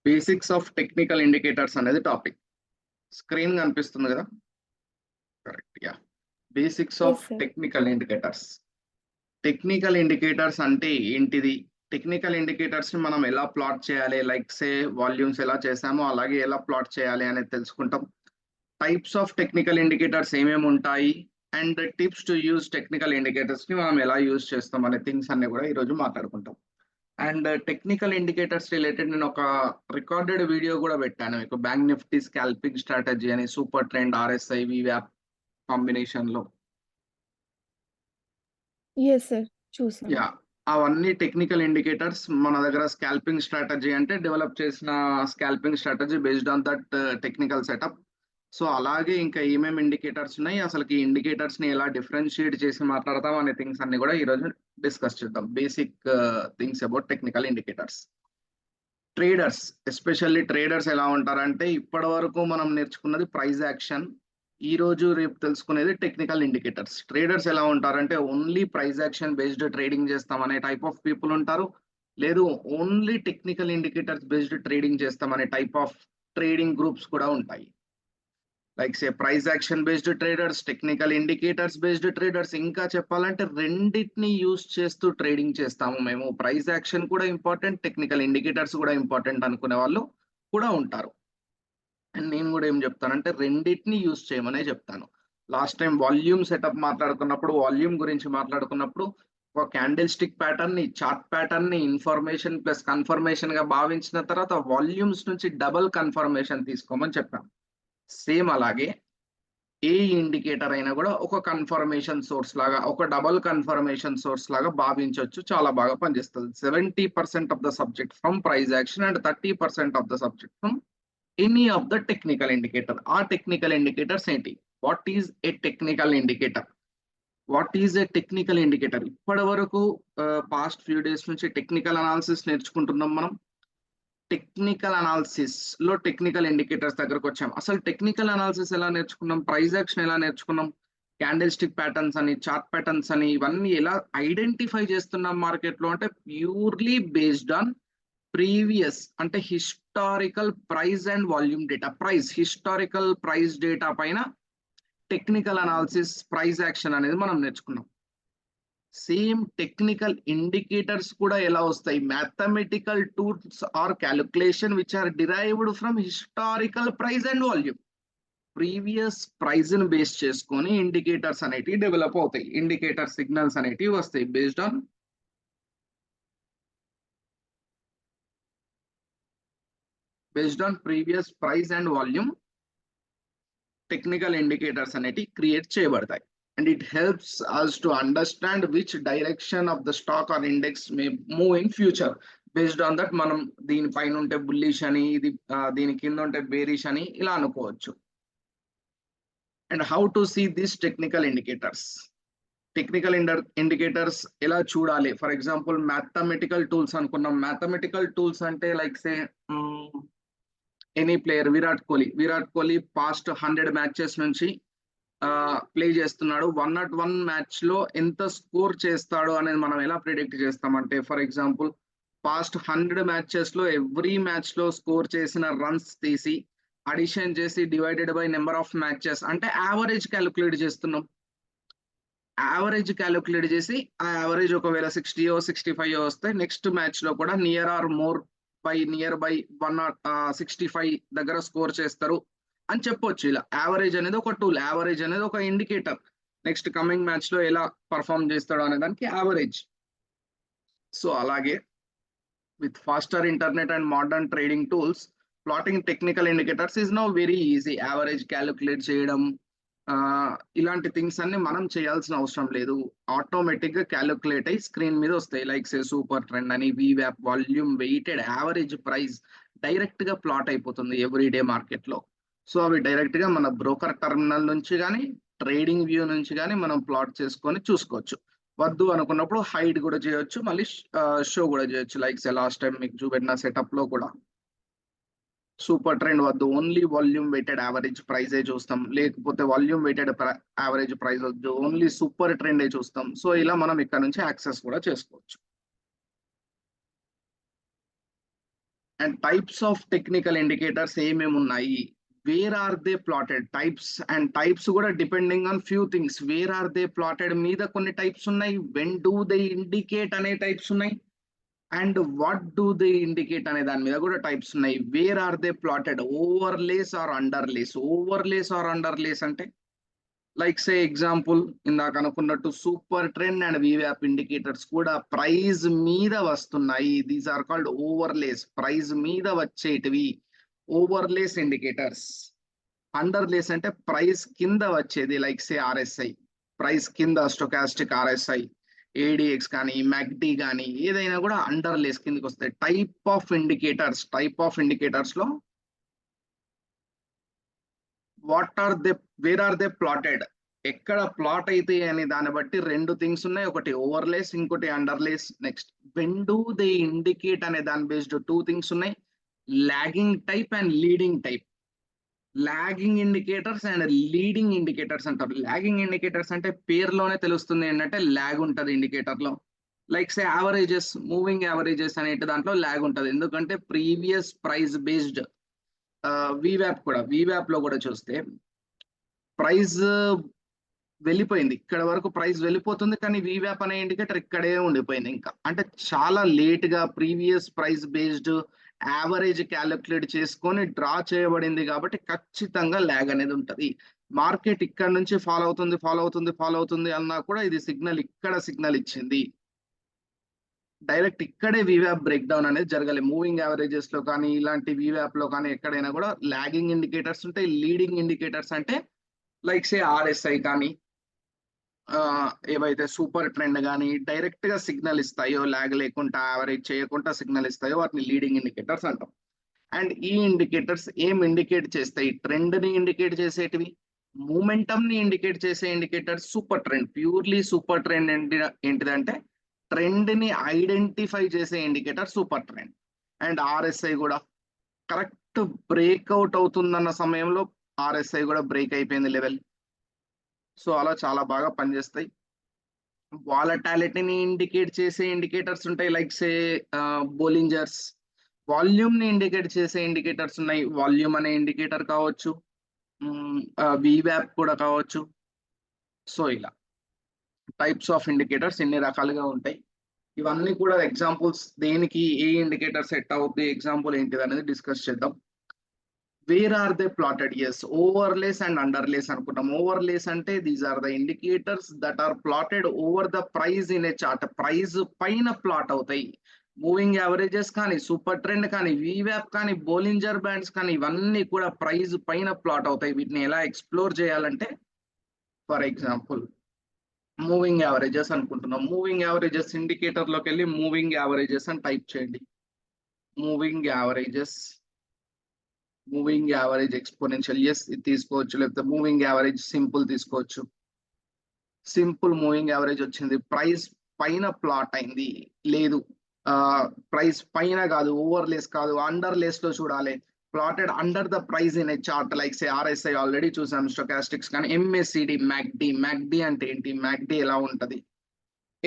Basics of technical indicators అనేది topic. Screen కనిపిస్తుంది కదా? Correct, yeah. Basics Yes, of sir. Technical indicators. Technical indicators అంటే ఏంటిది? Technical indicators ని మనం ఎలా ప్లాట్ చేయాలి, లైక్ సే వాల్యూమ్స్ ఎలా చేసామో అలాగే ఎలా ప్లాట్ చేయాలి అనేది తెలుసుకుంటాం. టైప్స్ ఆఫ్ టెక్నికల్ ఇండికేటర్స్ ఏమేమి ఉంటాయి and tips to use technical indicators ని మనం ఎలా యూజ్ చేస్తాం అనే థింగ్స్ అన్ని కూడా ఈరోజు మాట్లాడుకుంటాం. అండ్ టెక్నికల్ ఇండికేటర్స్ రిలేటెడ్ నేను ఒక రికార్డెడ్ వీడియో కూడా పెట్టాను మీకు, బ్యాంక్ నిఫ్టీ స్కాల్పింగ్ స్ట్రాటజీ అని, సూపర్ ట్రెండ్, ఆర్ఎస్ఐ, వివ్యాప్ కాంబినేషన్ లో. Yes, sir. చూసాను. యా, అవన్నీ టెక్నికల్ ఇండికేటర్స్. మన దగ్గర స్కాల్పింగ్ స్ట్రాటజీ అంటే డెవలప్ చేసిన scalping strategy based on that technical setup. So అలాగే ఇంకా ఏమేమి ఇండికేటర్స్ ఉన్నాయి, అసలు ఈ ఇండికేటర్స్ ని ఎలా డిఫరెన్షియేట్ చేసి మాట్లాడతాం అనే థింగ్స్ అన్ని కూడా ఈరోజు డిస్కస్ చేద్దాం. Basic things about technical indicators. Traders, especially traders ఎలా ఉంటారంటే ఇప్పటి వరకు మనం నేర్చుకున్నది ప్రైస్ యాక్షన్, ఈ రోజు రేపు తెలుసుకునేది టెక్నికల్ ఇండికేటర్స్. ట్రేడర్స్ ఎలా ఉంటారంటే only price action based trading చేస్తాం అనే టైప్ ఆఫ్ పీపుల్ ఉంటారు, లేదు only technical indicators based trading చేస్తాం అనే టైప్ ఆఫ్ ట్రేడింగ్ గ్రూప్స్ కూడా ఉంటాయి. Like say price action based traders, technical indicators based traders. ఇంకా చెప్పాలంటే రెండింటిని యూస్ చేస్తూ ట్రేడింగ్ చేస్తాము మేము. ప్రైస్ యాక్షన్ కూడా ఇంపార్టెంట్, టెక్నికల్ ఇండికేటర్స్ కూడా ఇంపార్టెంట్ అనుకునే వాళ్ళు కూడా ఉంటారు. అండ్ నేను కూడా ఏం చెప్తానంటే రెండింటిని యూస్ చేయమనే చెప్తాను. లాస్ట్ టైం వాల్యూమ్ సెటప్ మాట్లాడుకున్నప్పుడు, వాల్యూమ్ గురించి మాట్లాడుకున్నప్పుడు ఒక క్యాండిల్ స్టిక్ ప్యాటర్న్ ని, చార్ట్ ప్యాటర్న్ ని ఇన్ఫర్మేషన్ ప్లస్ కన్ఫర్మేషన్ గా భావించిన తర్వాత వాల్యూమ్స్ నుంచి డబుల్ కన్ఫర్మేషన్ తీసుకోమని చెప్పాను. సేమ్ అలాగే ఏ ఇండికేటర్ అయినా కూడా ఒక కన్ఫర్మేషన్ సోర్స్ లాగా, ఒక డబుల్ కన్ఫర్మేషన్ సోర్స్ లాగా భావించవచ్చు. చాలా బాగా పనిచేస్తుంది. 70% of the subject from price action and 30% of the subject from any of the technical indicator. ఆ టెక్నికల్ ఇండికేటర్స్ ఏంటి? What is a technical indicator? What is a technical indicator? ఇప్పటి వరకు past few days నుంచి technical analysis నేర్చుకుంటున్నాం మనం. Technical analysis లో technical indicators దగ్గరకు వచ్చాం. అసలు టెక్నికల్ అనాలిసిస్ ఎలా నేర్చుకున్నాం, ప్రైస్ యాక్షన్ ఎలా నేర్చుకున్నాం, క్యాండిల్ స్టిక్ ప్యాటర్న్స్ అని, చార్ట్ ప్యాటర్న్స్ అని, ఇవన్నీ ఎలా ఐడెంటిఫై చేస్తున్నాం మార్కెట్ లో అంటే ప్యూర్లీ బేస్డ్ ఆన్ ప్రీవియస్ అంటే historical price and volume data. Historical price data పైన టెక్నికల్ అనాలిసిస్, ప్రైస్ యాక్షన్ అనేది మనం నేర్చుకున్నాం. సేమ్ టెక్నికల్ ఇండికేటర్స్ కూడా ఎలా వస్తాయి? Mathematical tools or calculation which are derived from historical price and volume. Previous price ని base చేసుకొని ఇండికేటర్స్ అనేటివి డెవలప్ అవుతాయి, ఇండికేటర్ సిగ్నల్స్ అనేటివి వస్తాయి based on previous price and volume. Technical indicators అనేటివి క్రియేట్ చేయబడతాయి. And it helps us to understand which direction of the stock or index may move in future. Based on that మనం దీనిపైన ఉంటే bullish అని, ఇది దీని కింద ఉంటే బేరిష్ అని ఇలా అనుకోవచ్చు. And how to see this technical indicators? Technical indicators ఎలా చూడాలి? ఫర్ ఎగ్జాంపుల్ మ్యాథమెటికల్ టూల్స్ అనుకున్నాం. మ్యాథమెటికల్ టూల్స్ అంటే like say any player, Virat Kohli past 100 matches నుంచి ప్లే చేస్తున్నాడు. 101 మ్యాచ్ లో ఎంత స్కోర్ చేస్తాడు అనేది మనం ఎలా ప్రిడిక్ట్ చేస్తామంటే, ఫర్ ఎగ్జాంపుల్ పాస్ట్ 100 మ్యాచెస్ లో ఎవ్రీ మ్యాచ్ లో స్కోర్ చేసిన రన్స్ తీసి అడిషన్ చేసి divided by number of matches అంటే యావరేజ్ క్యాలిక్యులేట్ చేస్తున్నాం. యావరేజ్ క్యాలిక్యులేట్ చేసి ఆ యావరేజ్ ఒకవేళ 60 65 వస్తే నెక్స్ట్ మ్యాచ్ లో కూడా నియర్ బై 165 దగ్గర స్కోర్ చేస్తారు అని చెప్పొచ్చు. ఇలా యావరేజ్ అనేది ఒక టూల్, యావరేజ్ అనేది ఒక ఇండికేటర్. నెక్స్ట్ కమింగ్ మ్యాచ్ లో ఎలా పర్ఫామ్ చేస్తాడు అనే దానికి యావరేజ్. సో అలాగే with faster internet and modern trading tools, plotting technical indicators is now very easy. Average calculate చేయడం, ఇలాంటి థింగ్స్ అన్ని మనం చేయాల్సిన అవసరం లేదు. ఆటోమేటిక్ గా క్యాలిక్యులేట్ అయ్యి స్క్రీన్ మీద వస్తాయి. లైక్ సే సూపర్ ట్రెండ్ అని, వివ్యాప్, volume, weighted average price direct గా ప్లాట్ అయిపోతుంది ఎవ్రీడే మార్కెట్ లో. సో అవి డైరెక్ట్ గా మన బ్రోకర్ టర్మినల్ నుంచి కానీ, ట్రేడింగ్ వ్యూ నుంచి కానీ మనం ప్లాట్ చేసుకొని చూసుకోవచ్చు. వద్దు అనుకున్నప్పుడు హైడ్ కూడా చేయొచ్చు, మళ్ళీ షో కూడా చేయొచ్చు. లైక్ లాస్ట్ టైం మీకు చూపెట్టిన సెటప్ లో కూడా సూపర్ ట్రెండ్ వద్దు, only volume weighted average price చూస్తాం, లేకపోతే వాల్యూమ్ వెయిటెడ్ యావరేజ్ ప్రైస్ వద్దు, ఓన్లీ సూపర్ ట్రెండ్ చూస్తాం. సో ఇలా మనం ఇక్కడ నుంచి యాక్సెస్ కూడా చేసుకోవచ్చు. And types of technical indicators ఏమేమి ఉన్నాయి, where are they plotted types, and types కూడా depending on few things. Where are they plotted మీద కొన్ని టైప్స్ ఉన్నాయి, వెన్ డూ దే ఇండికేట్ అనే టైప్స్ ఉన్నాయి, and what do they indicate అనే దాని మీద కూడా టైప్స్ ఉన్నాయి. Where are they plotted, overlays or underlays. Overlays or underlays అంటే లైక్ సే ఎగ్జాంపుల్ ఇందాక అనుకున్నట్టు సూపర్ ట్రెండ్ అండ్ వీవ్యాప్ ఇండికేటర్స్ కూడా ప్రైజ్ మీద వస్తున్నాయి. These are called overlays, price మీద వచ్చేటివి ఓవర్లేస్ ఇండికేటర్స్. అండర్లేస్ అంటే ప్రైస్ కింద వచ్చేది, లైక్ సే ఆర్ఎస్ఐ, ప్రైస్ కింద స్టొకాస్టిక్ ఆర్ఎస్ఐ, ఏడిఎక్స్ కానీ మ్యాక్డి కానీ ఏదైనా కూడా అండర్లేస్ కిందకి వస్తాయి. టైప్ ఆఫ్ ఇండికేటర్స్ లో what are they, where are they plotted, ఎక్కడ ప్లాట్ అయితే అనే దాన్ని బట్టి రెండు థింగ్స్ ఉన్నాయి, ఒకటి ఓవర్లేస్, ఇంకోటి underlays. Next when do they indicate అనే దాని బేస్డ్ టూ థింగ్స్ ఉన్నాయి, lagging type and leading type. Lagging indicators and leading indicators అంటారు. లాగింగ్ ఇండికేటర్స్ అంటే పేరులోనే తెలుస్తుంది ఏంటంటే లాగ్ ఉంటుంది ఇండికేటర్ లో. Like say averages, moving averages అనేటి దాంట్లో లాగ్ ఉంటుంది, ఎందుకంటే ప్రీవియస్ ప్రైస్ బేస్డ్. వీవ్యాప్ లో కూడా చూస్తే ప్రైస్ వెళ్ళిపోయింది, ఇక్కడ వరకు ప్రైస్ వెళ్ళిపోతుంది, కానీ వీవ్యాప్ అనే ఇండికేటర్ ఇక్కడే ఉండిపోయింది. ఇంకా అంటే చాలా లేట్ గా previous price based average calculate చేసుకొని డ్రా చేయబడింది, కాబట్టి ఖచ్చితంగా ల్యాగ్ అనేది ఉంటుంది. మార్కెట్ ఇక్కడ నుంచి ఫాలో అవుతుంది అన్నా కూడా ఇది సిగ్నల్, ఇక్కడ సిగ్నల్ ఇచ్చింది, డైరెక్ట్ ఇక్కడే వీవ్యాప్ బ్రేక్ డౌన్ అనేది జరగాలి. మూవింగ్ యావరేజెస్ లో కానీ ఇలాంటి వీవ్యాప్ లో కానీ ఎక్కడైనా కూడా లాగింగ్ ఇండికేటర్స్ ఉంటాయి. లీడింగ్ ఇండికేటర్స్ అంటే లైక్ సే ఆర్ఎస్ఐ కానీ ఏవైతే సూపర్ ట్రెండ్ కానీ డైరెక్ట్ గా సిగ్నల్ ఇస్తాయో, లాగ్ లేకుండా యావరేజ్ చేయకుండా సిగ్నల్ ఇస్తాయో వాటిని లీడింగ్ ఇండికేటర్స్ అంటాం. అండ్ ఈ ఇండికేటర్స్ ఏం ఇండికేట్ చేస్తాయి, ట్రెండ్ ని ఇండికేట్ చేసేటివి, మూమెంటమ్ ని ఇండికేట్ చేసే indicators super trend. Purely super trend ఏంటిదంటే ట్రెండ్ ని ఐడెంటిఫై చేసే indicator super trend. And RSI కూడా కరెక్ట్ బ్రేక్అవుట్ అవుతుందన్న సమయంలో ఆర్ఎస్ఐ కూడా బ్రేక్ అయిపోయింది లెవెల్. సో అలా చాలా బాగా పనిచేస్తాయి. వాలటాలిటీని ఇండికేట్ చేసే ఇండికేటర్స్ ఉంటాయి, లైక్ సే బోలింజర్స్. వాల్యూమ్ ని ఇండికేట్ చేసే ఇండికేటర్స్ ఉన్నాయి, వాల్యూమ్ అనే ఇండికేటర్ కావచ్చు, వీవ్యాప్ కూడా కావచ్చు. సో ఇలా టైప్స్ ఆఫ్ ఇండికేటర్స్ ఎన్ని రకాలుగా ఉంటాయి. ఇవన్నీ కూడా ఎగ్జాంపుల్స్, దేనికి ఏ ఇండికేటర్ సెట్ అవుద్ది, ఎగ్జాంపుల్ ఏంటిది అనేది డిస్కస్ చేద్దాం. Where are they plotted, as overlays and underlays అనుకుంటాం. ఓవర్లేస్ అంటే these are the indicators that are plotted over the price in a chart. Price పైన ప్లాట్ అవుతాయి. మూవింగ్ యావరేజెస్ కానీ, సూపర్ ట్రెండ్ కానీ, వీవ్యాప్ కానీ, బోలింజర్ బ్యాండ్స్ కానీ ఇవన్నీ కూడా ప్రైస్ పైన ప్లాట్ అవుతాయి. వీటిని ఎలా ఎక్స్ప్లోర్ చేయాలంటే, ఫర్ ఎగ్జాంపుల్ మూవింగ్ యావరేజెస్ అనుకుంటున్నాం. మూవింగ్ యావరేజెస్ ఇండికేటర్ లోకి వెళ్ళి మూవింగ్ యావరేజెస్ అని టైప్ చేయండి. మూవింగ్ యావరేజ్ ఎక్స్పోనెన్షియల్, ఎస్ ఇది తీసుకోవచ్చు, లేకపోతే మూవింగ్ యావరేజ్ సింపుల్ తీసుకోవచ్చు. సింపుల్ మూవింగ్ యావరేజ్ వచ్చింది, ప్రైస్ పైన ప్లాట్ అయింది. లేదు ప్రైస్ పైన కాదు, ఓవర్లేస్ కాదు, అండర్లేస్ లో చూడాలి. Plotted under the price in a chart, like say RSI already చూసాం, స్టొకాస్టిక్స్ కానీ, ఎంఏసిడి, మ్యాక్డి అంటే ఏంటి, మ్యాక్డి ఎలా ఉంటది,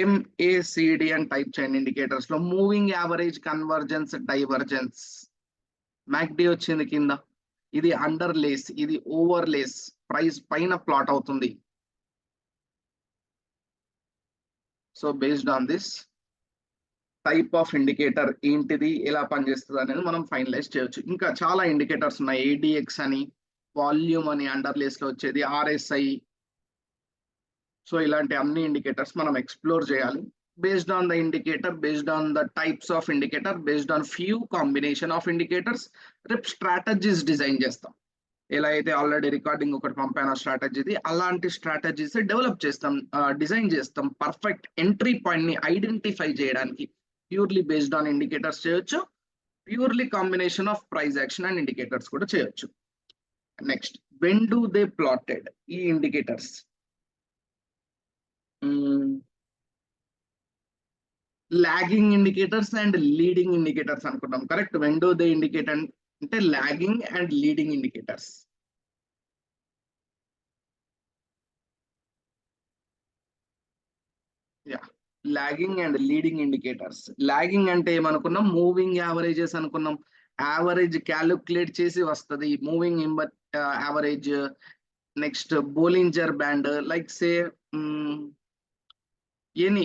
ఎంఏసిడి అని టైప్ చేయండి ఇండికేటర్స్ లో. Moving average convergence, divergence. MACD వచ్చింది కింద, ఇది అండర్ లేస్, ఇది ఓవర్ లేస్, ప్రైస్ పైన ప్లాట్ అవుతుంది. So based on this type of indicator ఏంటిది, ఎలా పనిచేస్తుంది అనేది మనం ఫైనలైజ్ చేయొచ్చు. ఇంకా చాలా ఇండికేటర్స్ ఉన్నాయి, ఏడిఎక్స్ అని, వాల్యూమ్ అని అండర్ లేస్ లో వచ్చేది, ఆర్ఎస్ఐ. సో ఇలాంటి అన్ని ఇండికేటర్స్ మనం ఎక్స్ప్లోర్ చేయాలి. based on the indicator, based on the types of indicator, based on few combination of indicators, రేపు strategies డిజైన్ చేస్తాం. ఎలా అయితే ఆల్రెడీ రికార్డింగ్ ఒకటి పంపాను స్ట్రాటజీది, అలాంటి స్ట్రాటజీస్ డెవలప్ చేస్తాం, డిజైన్ చేస్తాం, పర్ఫెక్ట్ ఎంట్రీ పాయింట్ ని ఐడెంటిఫై చేయడానికి. ప్యూర్లీ బేస్డ్ ఆన్ ఇండికేటర్స్ చేయొచ్చు, purely combination of price action and indicators కూడా చేయొచ్చు. Next when do they plotted, ఈ indicators lagging indicators and leading indicators అనుకుంటాం. Correct, when do they indicate అంటే lagging and leading indicators. Yeah, lagging and leading indicators. Lagging అంటే ఏమనుకున్నాం, moving averages అనుకున్నాం. Average calculate చేసి వస్తుంది, moving average, next Bollinger band, like say any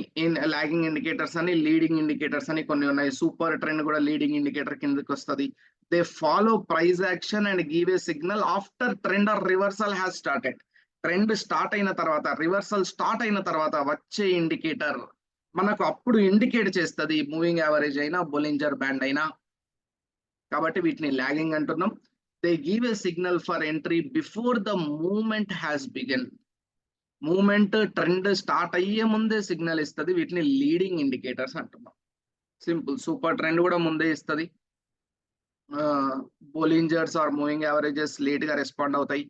lagging indicators అని, leading indicators అని కొన్ని ఉన్నాయి. సూపర్ ట్రెండ్ కూడా లీడింగ్ ఇండికేటర్ కిందకి వస్తుంది. They follow price action and give a signal after trend or reversal has started. Trend start అయిన తర్వాత, reversal start అయిన తర్వాత వచ్చే ఇండికేటర్ మనకు అప్పుడు ఇండికేట్ చేస్తుంది, మూవింగ్ యావరేజ్ అయినా బోలింజర్ బ్యాండ్ అయినా. కాబట్టి వీటిని లాగింగ్ అంటున్నాం. They give a signal for entry before the movement has began. Movement trend start అయ్యే ముందే సిగ్నల్ ఇస్తుంది. వీటిని లీడింగ్ ఇండికేటర్స్ అంటున్నాం. సింపుల్. సూపర్ ట్రెండ్ కూడా ముందే ఇస్తుంది. బోలింజర్స్ ఆర్ మూవింగ్ యావరేజెస్ లేట్ గా రెస్పాండ్ అవుతాయి.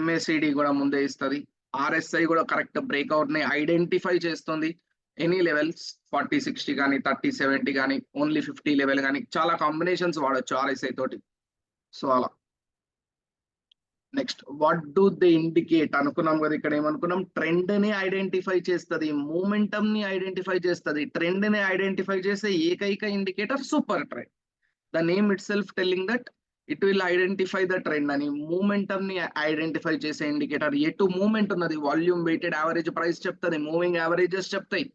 MACD కూడా ముందే ఇస్తుంది. RSI కూడా కరెక్ట్ బ్రేక్అవుట్ ని ఐడెంటిఫై చేస్తుంది. ఎనీ లెవెల్స్ 40-60 కానీ, 30-70 కానీ, ఓన్లీ 50 లెవెల్ కానీ, చాలా కాంబినేషన్స్ వాడచ్చు RSI తోటి. సో అలా. Next, what do they indicate అనుకున్నాం కదా. ఇక్కడ ఏమనుకున్నాం, ట్రెండ్ ని ఐడెంటిఫై చేస్తుంది, మూమెంటం ని ఐడెంటిఫై చేస్తుంది. ట్రెండ్ ని ఐడెంటిఫై చేసే ఏకైక indicator super trend. The name it self telling that it will identify the trend అని. మూమెంటం ని ఐడెంటిఫై చేసే ఇండికేటర్ ఎటు మూమెంట్ ఉన్నది, వాల్యూమ్ వెయిటెడ్ యావరేజ్ ప్రైస్ చెప్తుంది, మూవింగ్ యావరేజెస్ చెప్తాయి.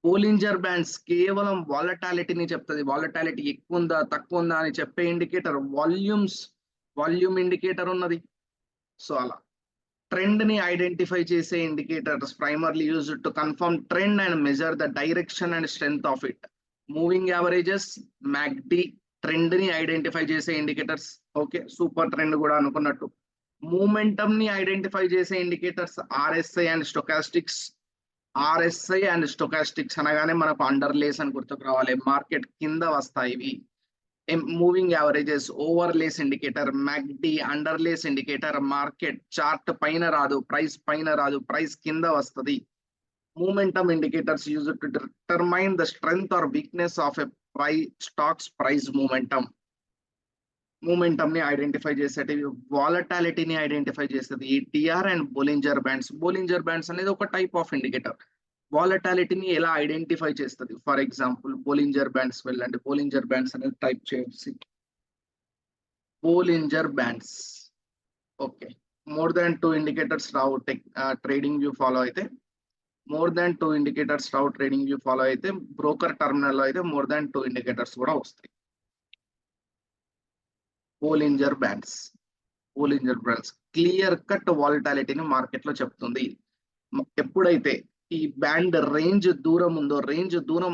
బోలింజర్ బ్యాండ్స్ కేవలం వాలటాలిటీని చెప్తుంది. వాలటాలిటీ ఎక్కువ ఉందా తక్కువ ఉందా అని చెప్పే ఇండికేటర్ వాల్యూమ్ ఇండికేటర్ ఉన్నది. సో అలా ట్రెండ్ ని ఐడెంటిఫై చేసే indicators primarily used to confirm trend and measure the direction and strength of it. Moving averages, MACD trend ని ఐడెంటిఫై చేసే ఇండికేటర్స్. ఓకే, సూపర్ ట్రెండ్ కూడా అనుకున్నట్టు. మూమెంటం ని ఐడెంటిఫై చేసే indicators RSI and stochastics. RSI and stochastics అనగానే మనకు అండర్లేస్ అని గుర్తుకు రావాలి. మార్కెట్ కింద వస్తాయి ఇవి. Moving averages, overlays indicator, MACD underlays indicator. Market chart పైన రాదు, ప్రైస్ పైన రాదు, ప్రైస్ కింద వస్తుంది. Momentum indicators use to determine the strength or weakness of a stocks price momentum. Momentum ని ఐడెంటిఫై చేసేటివి. వాలటాలిటీని ఐడెంటిఫై చేస్తుంది TR and Bollinger bands. Bollinger bands అనేది ఒక టైప్ ఆఫ్ ఇండికేటర్. వాలటాలిటీని ఎలా ఐడెంటిఫై చేస్తుంది. ఫర్ ఎగ్జాంపుల్ బోలింజర్ బ్యాండ్స్ వెళ్ళండి. బోలింజర్ బ్యాండ్స్ అనేది టైప్ చేసి, Bollinger bands. Okay, more than 2 indicators రావు ట్రేడింగ్ వ్యూ ఫాలో అయితే. మోర్ దాన్ 2 ఇండికేటర్స్ రావు ట్రేడింగ్ వ్యూ ఫాలో అయితే. బ్రోకర్ టర్మినల్ లో అయితే మోర్ దాన్ 2 ఇండికేటర్స్ కూడా వస్తాయి. బోలింజర్ బ్యాండ్స్ క్లియర్ కట్ వాలటాలిటీని మార్కెట్ లో చెప్తుంది. ఎప్పుడైతే ఈ బ్యాండ్ రేంజ్ దూరం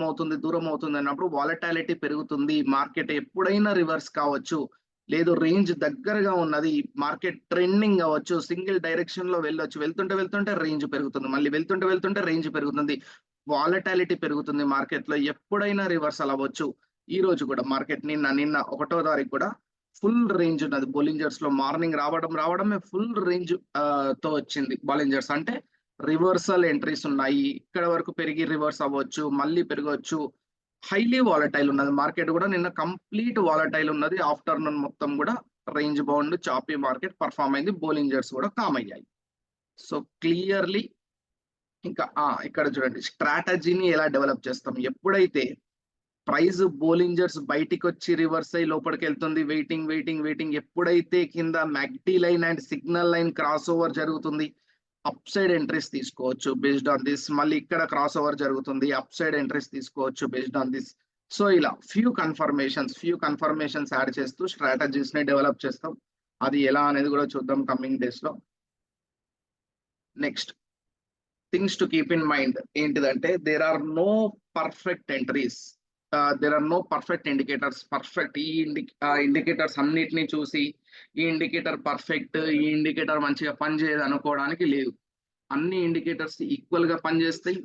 అవుతుంది అన్నప్పుడు వాలటాలిటీ పెరుగుతుంది. మార్కెట్ ఎప్పుడైనా రివర్స్ కావచ్చు, లేదు రేంజ్ దగ్గరగా ఉన్నది, మార్కెట్ ట్రెండింగ్ అవ్వచ్చు, సింగిల్ డైరెక్షన్ లో వెళ్ళొచ్చు, వెళ్తుంటే రేంజ్ పెరుగుతుంది, మళ్ళీ వెళ్తుంటే రేంజ్ పెరుగుతుంది, వాలటాలిటీ పెరుగుతుంది. మార్కెట్ లో ఎప్పుడైనా రివర్సల్ అవ్వచ్చు. ఈ రోజు కూడా మార్కెట్ నిన్న 1వ తారీఖు కూడా ఫుల్ రేంజ్ ఉన్నది. బోలింజర్స్ లో మార్నింగ్ రావడమే ఫుల్ రేంజ్ తో వచ్చింది. బోలింజర్స్ అంటే రివర్సల్ ఎంట్రీస్ ఉన్నాయి. ఇక్కడ వరకు పెరిగి రివర్స్ అవ్వచ్చు, మళ్ళీ పెరగవచ్చు. హైలీ వాలటైల్ ఉన్నది మార్కెట్ కూడా. నిన్న కంప్లీట్ వాలటైల్ ఉన్నది. ఆఫ్టర్నూన్ మొత్తం కూడా range bound choppy market perform అయింది. బోలింజర్స్ కూడా కామ్ అయ్యాయి. సో క్లియర్లీ ఇంకా ఇక్కడ చూడండి, స్ట్రాటజీని ఎలా డెవలప్ చేస్తాం. ఎప్పుడైతే ప్రైస్ బోలింజర్స్ బయటికి వచ్చి రివర్స్ అయ్యి లోపలికి వెళ్తుంది, వెయిటింగ్. ఎప్పుడైతే కింద MACD line and signal line cross over జరుగుతుంది, అప్ సైడ్ ఎంట్రీస్ తీసుకోవచ్చు బేస్డ్ ఆన్ దిస్. మళ్ళీ ఇక్కడ క్రాస్ ఓవర్ జరుగుతుంది, అప్ సైడ్ ఎంట్రీస్ తీసుకోవచ్చు బేస్డ్ ఆన్ దిస్. సో ఇలా ఫ్యూ కన్ఫర్మేషన్స్ యాడ్ చేస్తూ స్ట్రాటజీస్ ని డెవలప్ చేస్తాం. అది ఎలా అనేది కూడా చూద్దాం కమింగ్ డేస్ లో. Next things to keep in mind ఏంటిదంటే, there are no perfect entries, there are no perfect indicators. Perfect ఈ ఇండికేటర్స్ అన్నిటిని చూసి ఈ ఇండికేటర్ పర్ఫెక్ట్, ఈ ఇండికేటర్ మంచిగా పనిచేయదు అనుకోవడానికి లేదు. అన్ని ఇండికేటర్స్ ఈక్వల్ గా పనిచేస్తాయి.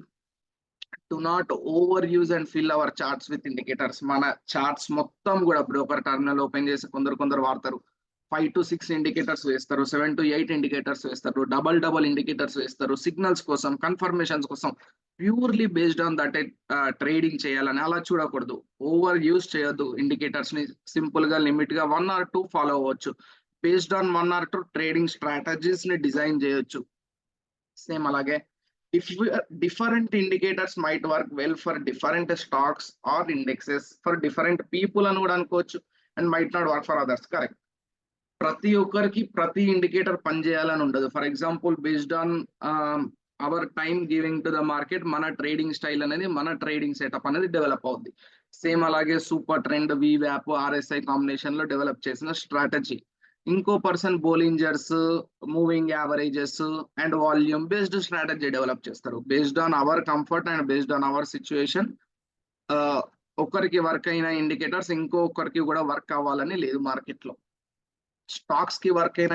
Do not over use and fill hour charts with indicators. మన చార్ట్స్ మొత్తం కూడా బ్రోకర్ టర్మినల్ ఓపెన్ చేసి కొందరు వాడతారు. 5 to 6 ఇండికేటర్స్ వేస్తారు, 7 to 8 ఇండికేటర్స్ వేస్తారు, డబల్ ఇండికేటర్స్ వేస్తారు, సిగ్నల్స్ కోసం, కన్ఫర్మేషన్స్ కోసం. Purely based on that trading చేయాలని అలా చూడకూడదు. ఓవర్ యూజ్ చేయొద్దు ఇండికేటర్స్ ని. సింపుల్ గా లిమిట్ గా 1 or 2 ఫాలో అవ్వచ్చు. Based on 1 or 2 trading strategies ని డిజైన్ చేయొచ్చు. సేమ్ అలాగే different indicators might work well for different stocks or indexes, for different people అని కూడా అనుకోవచ్చు. And might not work for others. Correct. ప్రతి ఒక్కరికి ప్రతి ఇండికేటర్ పనిచేయాలని ఉండదు. For example based on our time giving to the market మన trading style అనేది మన ట్రేడింగ్ సెటప్ అనేది డెవలప్ అవుద్ది. సేమ్ అలాగే సూపర్ ట్రెండ్, వీవ్యాప్, ఆర్ఎస్ఐ కాంబినేషన్ లో డెవలప్ చేసిన స్ట్రాటజీ. ఇంకో person Bollingers, moving averages and volume based strategy develop చేస్తారు. Based on our comfort and based on our situation. ఒకరికి వర్క్ అయిన ఇండికేటర్స్ ఇంకొకరికి కూడా వర్క్ అవ్వాలని లేదు మార్కెట్ లో. స్టాక్స్ కి వర్క్ అయిన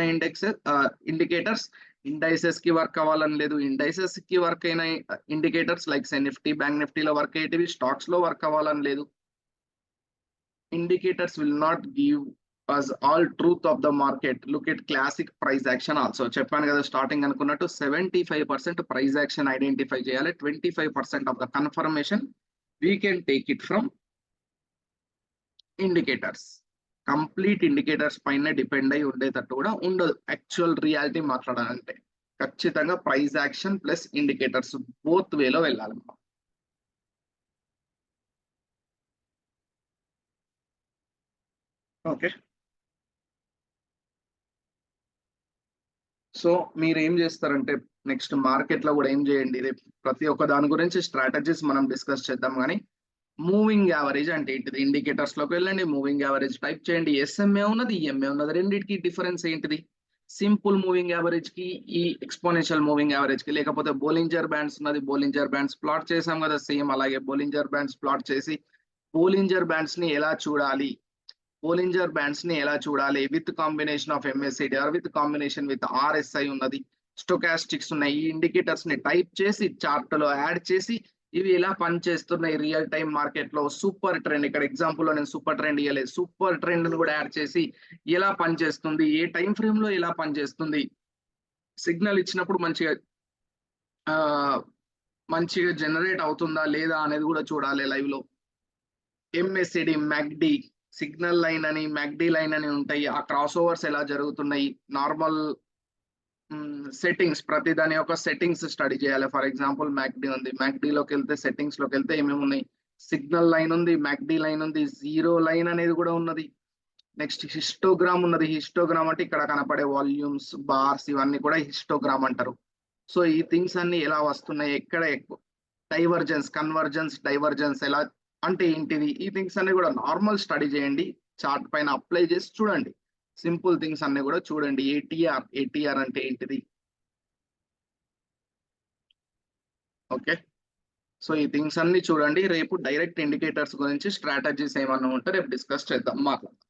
ఇండికేటర్స్ ఇండైసెస్ కి వర్క్ అవ్వాలని లేదు. ఇండైసెస్ కి వర్క్ అయిన ఇండికేటర్స్ లైక్ నిఫ్టీ, బ్యాంక్ నిఫ్టీలో వర్క్ అయ్యేటివి స్టాక్స్ లో వర్క్ అవ్వాలని లేదు. Indicators will not give us all truth of the market. Look at classic price action also. చెప్పాను కదా స్టార్టింగ్ అనుకున్నట్టు 75% ప్రైస్ యాక్షన్ ఐడెంటిఫై చేయాలి. 25% of the confirmation we can take it from indicators. Complete indicators పైన depend అయి ఉండేటట్టు కూడా ఉండదు. Actual reality మాట్లాడాలంటే ఖచ్చితంగా price action plus indicators both వేలో వెళ్ళాలి. ఓకే. సో మీరు ఏం చేస్తారంటే నెక్స్ట్ మార్కెట్ లో కూడా ఏం చేయండి, రేపు ప్రతి ఒక్క దాని గురించి స్ట్రాటజీస్ మనం డిస్కస్ చేద్దాం. కానీ మూవింగ్ యావరేజ్ అంటే ఏంటిది? ఇండికేటర్స్ లోకి వెళ్ళండి, మూవింగ్ యావరేజ్ టైప్ చేయండి. ఎస్ఎంఏ ఉన్నది, ఈఎంఏ ఉన్నది. రెండింటికి డిఫరెన్స్ ఏంటిది? సింపుల్ మూవింగ్ యావరేజ్ కి ఈ ఎక్స్పోనెన్షియల్ మూవింగ్ యావరేజ్ కి, లేకపోతే బోలింజర్ బ్యాండ్స్ ఉన్నది, బోలింజర్ బ్యాండ్స్ ప్లాట్ చేసాం కదా, సేమ్ అలాగే బోలింజర్ బ్యాండ్స్ ప్లాట్ చేసి బోలింజర్ బ్యాండ్స్ ని ఎలా చూడాలి, బోలింజర్ బ్యాండ్స్ ని ఎలా చూడాలి with combination of MSCD or with combination with RSI ఉన్నది, స్టోకాస్టిక్స్ ఉన్నాయి. ఈ ఇండికేటర్స్ ని టైప్ చేసి చార్ట్ లో యాడ్ చేసి ఇవి ఎలా పనిచేస్తున్నాయి రియల్ టైం మార్కెట్ లో, సూపర్ ట్రెండ్, ఇక్కడ ఎగ్జాంపుల్ లో నేను సూపర్ ట్రెండ్ ఇవ్వలేదు, సూపర్ ట్రెండ్ ను కూడా యాడ్ చేసి ఎలా పనిచేస్తుంది, ఏ టైం ఫ్రేమ్ లో ఎలా పనిచేస్తుంది, సిగ్నల్ ఇచ్చినప్పుడు మంచిగా జనరేట్ అవుతుందా లేదా అనేది కూడా చూడాలి లైవ్ లో. ఎంఎస్సిడి, మ్యాక్డి, సిగ్నల్ లైన్ అని మ్యాక్డి లైన్ అని ఉంటాయి. ఆ క్రాస్ ఓవర్స్ ఎలా జరుగుతున్నాయి, నార్మల్ సెట్టింగ్స్, ప్రతి దాని యొక్క సెట్టింగ్స్ స్టడీ చేయాలి. ఫర్ ఎగ్జాంపుల్ మ్యాక్డి ఉంది, మ్యాక్డిలోకి వెళ్తే సెట్టింగ్స్ లోకి వెళ్తే ఏమేమి ఉన్నాయి, సిగ్నల్ లైన్ ఉంది, మ్యాక్డి లైన్ ఉంది, జీరో లైన్ అనేది కూడా ఉన్నది. నెక్స్ట్ హిస్టోగ్రామ్ ఉన్నది. హిస్టోగ్రామ్ అంటే ఇక్కడ కనపడే వాల్యూమ్స్, బార్స్, ఇవన్నీ కూడా హిస్టోగ్రామ్ అంటారు. సో ఈ థింగ్స్ అన్ని ఎలా వస్తున్నాయి, ఎక్కడ ఎక్కువ డైవర్జెన్స్, కన్వర్జెన్స్, డైవర్జెన్స్ ఎలా అంటే ఏంటిది, ఈ థింగ్స్ అన్ని కూడా నార్మల్ స్టడీ చేయండి. చార్ట్ పైన అప్లై చేసి చూడండి. సింపుల్ థింగ్స్ అన్ని కూడా చూడండి. ఏటీఆర్ అంటే ఏంటిది? ఓకే. సో ఈ థింగ్స్ అన్ని చూడండి. రేపు డైరెక్ట్ ఇండికేటర్స్ గురించి స్ట్రాటజీస్ ఏమన్నా ఉంటే రేపు డిస్కస్ చేద్దాం, మాట్లాడదాం.